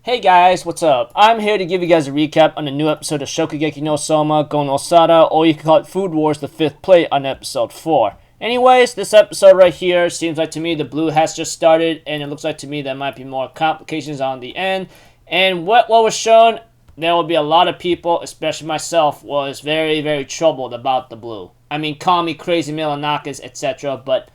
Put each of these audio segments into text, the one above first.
Hey guys, what's up? I'm here to give you guys a recap on the new episode of Shokugeki no Soma, Go no Sara, or you can call it Food Wars, the 5th plate on episode 4. Anyways, this episode right here seems like to me the blue has just started, and it looks like to me there might be more complications on the end. And what was shown, there will be a lot of people, especially myself, was very troubled about the blue. I mean, call me crazy Milanakas, etc. But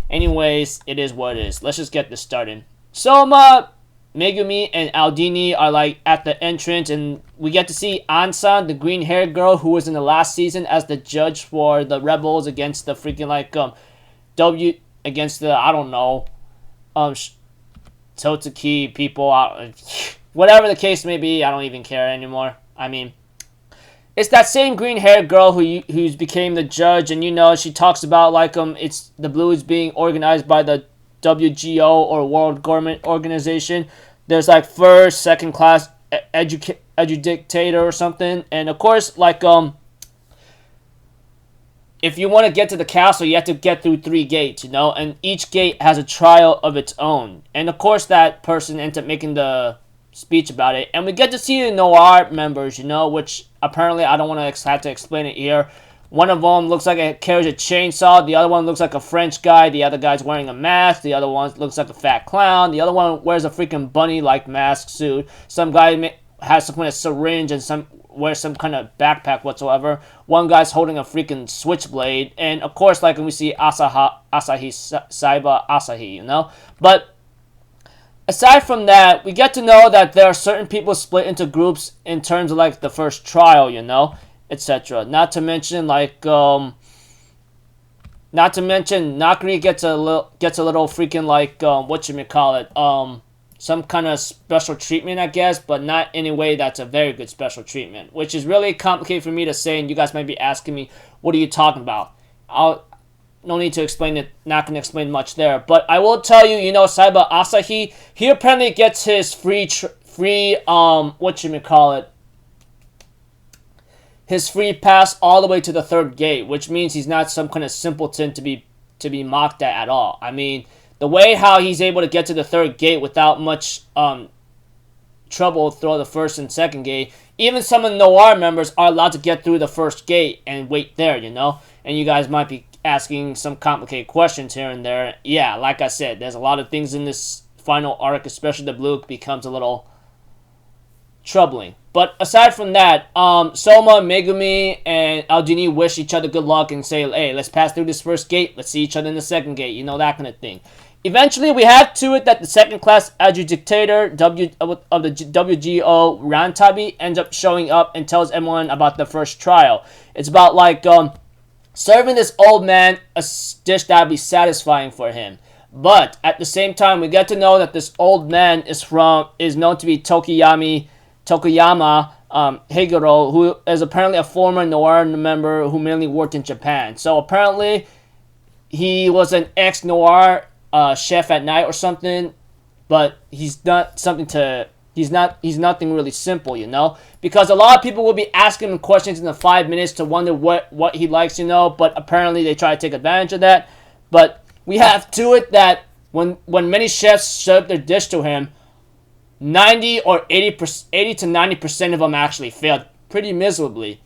anyways, it is what it is. Let's just get this started. Soma, Megumi, and Aldini are like at the entrance, and we get to see Ansan, the green-haired girl who was in the last season as the judge for the rebels against the freaking against the I don't know, Totsuki people, whatever the case may be. I don't even care anymore. I mean, it's that same green-haired girl who's became the judge, and she talks about it's the blue is being organized by the WGO or World Government Organization. There's first, second class educator or something, and of course if you want to get to the castle, you have to get through 3 gates, and each gate has a trial of its own. And of course that person ends up making the speech about it, and we get to see the Noir members, which apparently I don't want to have to explain it here. One of them looks like it carries a chainsaw. The other one looks like a French guy. The other guy's wearing a mask. The other one looks like a fat clown. The other one wears a freaking bunny-like mask suit. Some guy has some kind of syringe and wears some kind of backpack whatsoever. One guy's holding a freaking switchblade. And of course, when we see Saiba Asahi, But aside from that, we get to know that there are certain people split into groups in terms of the first trial, etc. Not to mention Nakri gets a little freaking some kind of special treatment, I guess, but not in a way that's a very good special treatment, which is really complicated for me to say, and you guys might be asking me, what are you talking about? No need to explain it, not going to explain much there, but I will tell you, Saiba Asahi, he apparently gets his his free pass all the way to the 3rd gate, which means he's not some kind of simpleton to be mocked at all. I mean, the way how he's able to get to the 3rd gate without much trouble through the 1st and 2nd gate, even some of the Noir members are allowed to get through the 1st gate and wait there, And you guys might be asking some complicated questions here and there. Yeah, like I said, there's a lot of things in this final arc, especially the blue, becomes a little troubling. But aside from that, Soma, Megumi, and Aldini wish each other good luck and say, hey, let's pass through this 1st gate, let's see each other in the 2nd gate, that kind of thing. Eventually, we have to it that the 2nd class adjudicator of the WGO, Rantabi, ends up showing up and tells everyone about the first trial. It's about serving this old man a dish that would be satisfying for him. But at the same time, we get to know that this old man is known to be Tokuyama Higuro, who is apparently a former Noir member who mainly worked in Japan. So apparently, he was an ex-Noir chef at night or something, but he's nothing really simple, because a lot of people will be asking him questions in the 5 minutes to wonder what he likes, but apparently they try to take advantage of that. But we have to it that when many chefs serve their dish to him, 80 to 90% of them actually failed pretty miserably,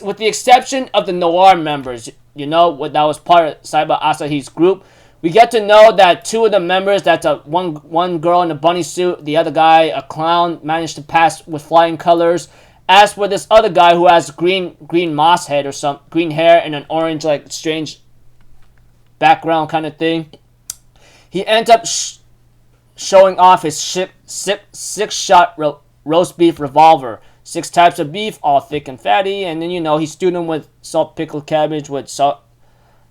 with the exception of the Noir members. That was part of Saiba Asahi's group. We get to know that 2 of the members, that's one girl in a bunny suit, the other guy, a clown, managed to pass with flying colors. As for this other guy who has green moss head or some green hair and an orange strange background kind of thing, he ends up showing off his 6-shot roast beef revolver. 6 types of beef, all thick and fatty, and then he stewed them with salt pickled cabbage with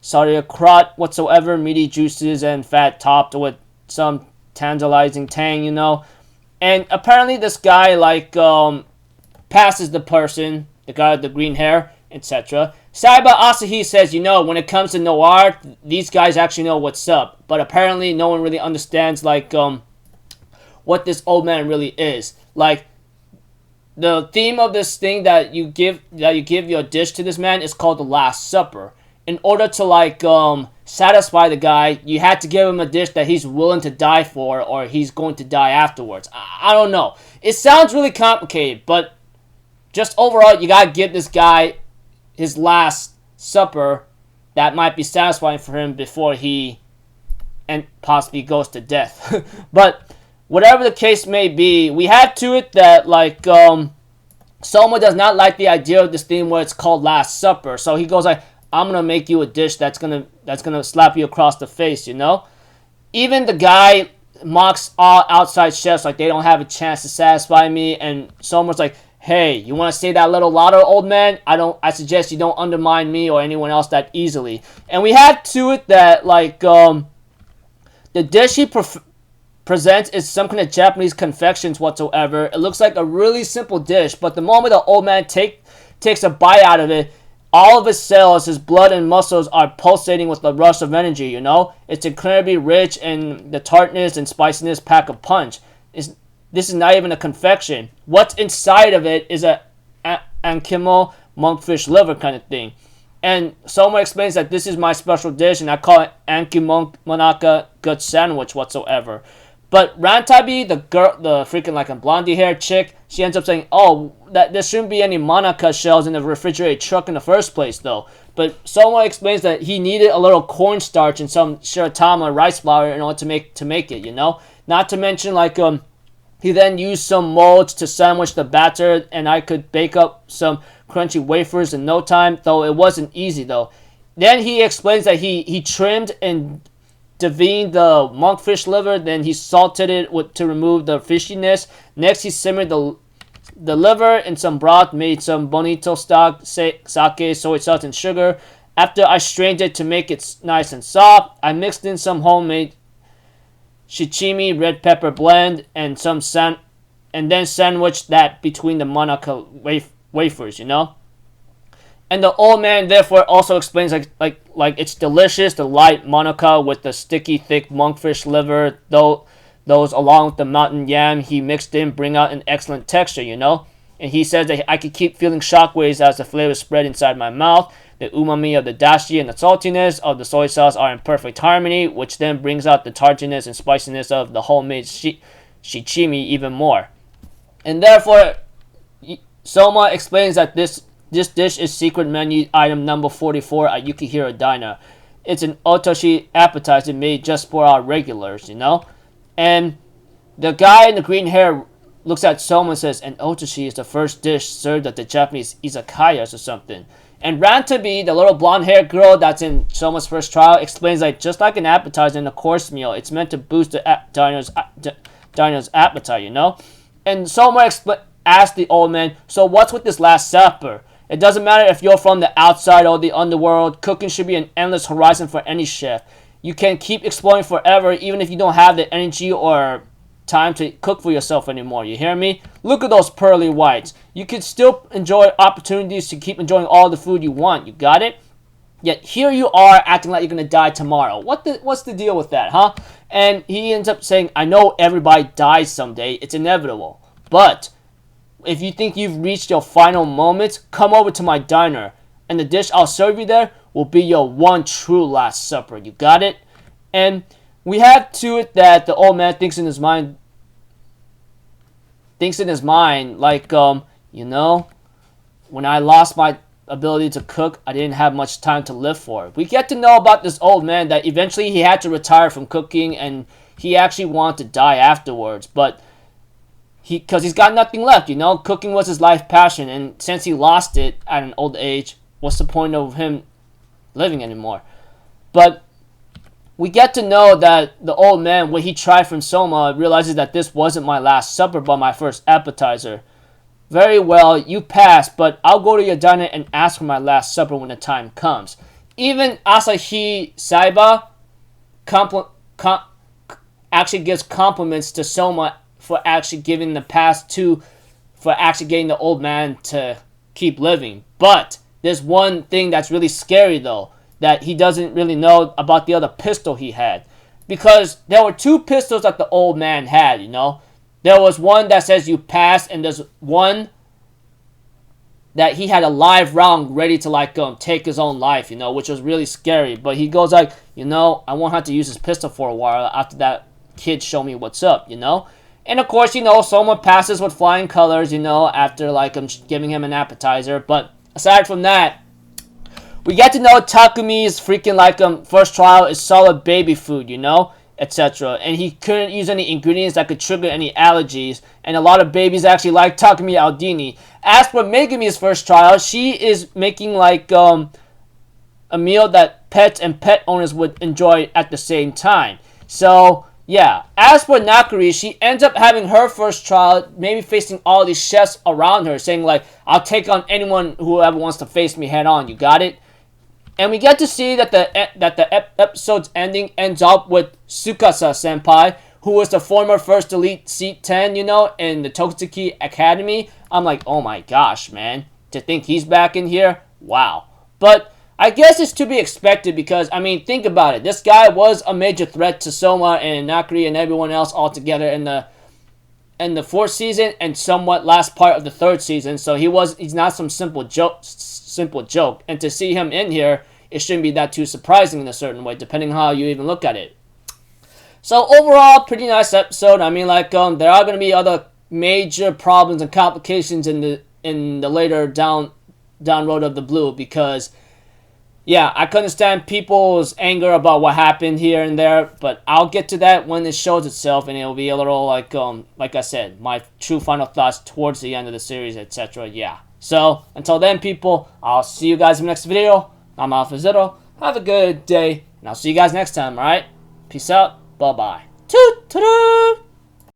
sauerkraut whatsoever, meaty juices and fat topped with some tantalizing tang, And apparently this guy passes the person, the guy with the green hair, etc. Saiba Asahi says, when it comes to Noir, these guys actually know what's up. But apparently no one really understands, what this old man really is. The theme of this thing that you give your dish to this man is called the Last Supper. in order to like satisfy the guy, you had to give him a dish that he's willing to die for, or he's going to die afterwards. I don't know. It sounds really complicated, but just overall, you gotta give this guy his last supper that might be satisfying for him before he and possibly goes to death. But whatever the case may be, we had to it that like Soma does not like the idea of this thing where it's called Last Supper. So he goes like, I'm gonna make you a dish that's gonna slap you across the face, you know? Even the guy mocks all outside chefs like they don't have a chance to satisfy me, and Soma's like, hey, you wanna say that little louder, old man? I suggest you don't undermine me or anyone else that easily. And we had to it that like the dish he presents is some kind of Japanese confections whatsoever. It looks like a really simple dish, but the moment the old man takes a bite out of it, all of his cells, his blood and muscles are pulsating with a rush of energy, you know? It's incredibly rich, and the tartness and spiciness pack a punch. This is not even a confection. What's inside of it is a ankimo monkfish liver kind of thing. And Soma explains that this is my special dish, and I call it Ankimo Monaka gut sandwich whatsoever. But Rantabi, the girl, the freaking like a blondie haired chick, she ends up saying, oh, that there shouldn't be any Monaka shells in the refrigerated truck in the first place, though. But Soma explains that he needed a little cornstarch and some shiratama rice flour in order to make it, you know? Not to mention, like, he then used some molds to sandwich the batter, and I could bake up some crunchy wafers in no time, though it wasn't easy, though. Then he explains that he trimmed and deveined the monkfish liver, then he salted it to remove the fishiness. Next, he simmered the liver in some broth, made some bonito stock, sake, soy sauce, and sugar. After I strained it to make it nice and soft, I mixed in some homemade shichimi red pepper blend and and then sandwiched that between the Monaka wafers, you know? And the old man therefore also explains like it's delicious, the light Monaka with the sticky thick monkfish liver, though those along with the mountain yam he mixed in bring out an excellent texture, you know? And he says that I could keep feeling shockwaves as the flavor spread inside my mouth. The umami of the dashi and the saltiness of the soy sauce are in perfect harmony, which then brings out the tartness and spiciness of the homemade shichimi even more. And therefore, Soma explains that this dish is secret menu item number 44 at Yukihira Diner. It's an otoshi appetizer made just for our regulars, you know? And the guy in the green hair looks at Soma and says, an otoshi is the first dish served at the Japanese izakayas or something. And Rantabi, the little blonde-haired girl that's in Soma's first trial, explains like just like an appetizer in a course meal, it's meant to boost the diner's appetite, you know? And Soma asked the old man, so what's with this Last Supper? It doesn't matter if you're from the outside or the underworld, cooking should be an endless horizon for any chef. You can keep exploring forever even if you don't have the energy or time to cook for yourself anymore, you hear me? Look at those pearly whites. You can still enjoy opportunities to keep enjoying all the food you want, you got it? Yet here you are acting like you're gonna die tomorrow. What's the deal with that, huh? And he ends up saying, I know everybody dies someday, it's inevitable. But if you think you've reached your final moments, come over to my diner. And the dish I'll serve you there will be your one true Last Supper, you got it? And we have to it that the old man thinks in his mind, like, you know, when I lost my ability to cook, I didn't have much time to live for. We get to know about this old man that eventually he had to retire from cooking and he actually wanted to die afterwards, but because he's got nothing left, you know, cooking was his life passion, and since he lost it at an old age, what's the point of him living anymore? But we get to know that the old man, when he tried from Soma, realizes that this wasn't my Last Supper but my first appetizer. Very well, you passed, but I'll go to your diner and ask for my Last Supper when the time comes. Even Asahi Saiba actually gives compliments to Soma for actually giving the past for actually getting the old man to keep living. But there's one thing that's really scary though, that he doesn't really know about the other pistol he had. Because there were two pistols that the old man had, you know. There was one that says you pass, and there's one that he had a live round ready to like take his own life, you know, which was really scary. But he goes like, you know, I won't have to use his pistol for a while after that kid showed me what's up, you know. And of course, you know, Soma passes with flying colors, you know, after like giving him an appetizer. But aside from that, we get to know Takumi's freaking like first trial is solid baby food, you know, etc. And he couldn't use any ingredients that could trigger any allergies. And a lot of babies actually like Takumi Aldini. As for Megumi's first trial, she is making like a meal that pets and pet owners would enjoy at the same time. So yeah, as for Nakuri, she ends up having her first trial, maybe facing all these chefs around her, saying like, I'll take on anyone whoever wants to face me head on, you got it? And we get to see that the episode's ending ends up with Tsukasa Senpai, who was the former first elite seat 10, you know, in the Tokutsuki Academy. I'm like, oh my gosh, man. To think he's back in here? Wow. But I guess it's to be expected because, I mean, think about it. This guy was a major threat to Soma and Nakuri and everyone else all together in the fourth season and somewhat last part of the third season. So he's not some simple joke. And to see him in here, it shouldn't be that too surprising in a certain way, depending how you even look at it. So overall, pretty nice episode. I mean, like there are going to be other major problems and complications in the later down road of the blue, because yeah, I can understand people's anger about what happened here and there, but I'll get to that when it shows itself, and it'll be a little like I said, my true final thoughts towards the end of the series, etc. Yeah. So, until then, people, I'll see you guys in the next video. I'm Alpha Zero. Have a good day, and I'll see you guys next time, alright? Peace out. Bye-bye. Toot-toot-toot!